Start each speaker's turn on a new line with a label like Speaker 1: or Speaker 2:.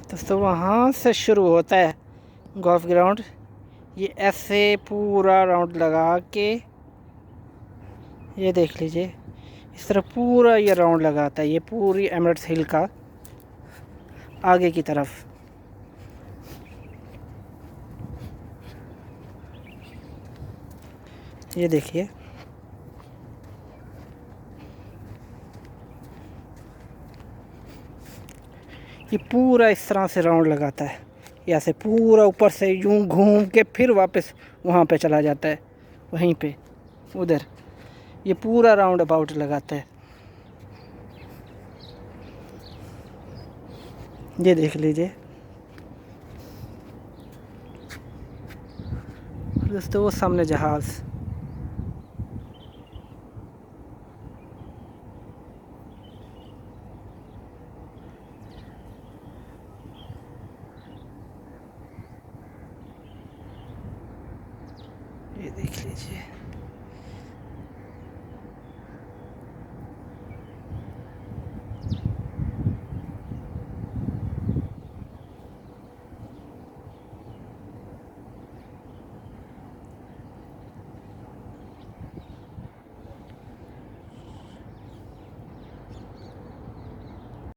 Speaker 1: दोस्तों वहाँ से शुरू होता है गोल्फ ग्राउंड। ये ऐसे पूरा राउंड लगा के, ये देख लीजिए, इस तरह पूरा ये राउंड लगाता है, ये पूरी एमरेट्स हिल का आगे की तरफ। ये देखिए, ये पूरा इस तरह से राउंड लगाता है, यहाँ से पूरा ऊपर से यूं घूम के फिर वापस वहाँ पे चला जाता है, वहीं पे उधर। ये पूरा राउंड अबाउट लगाता है। ये देख लीजिए दोस्तों, वो सामने जहाज़। ये देख लीजिए।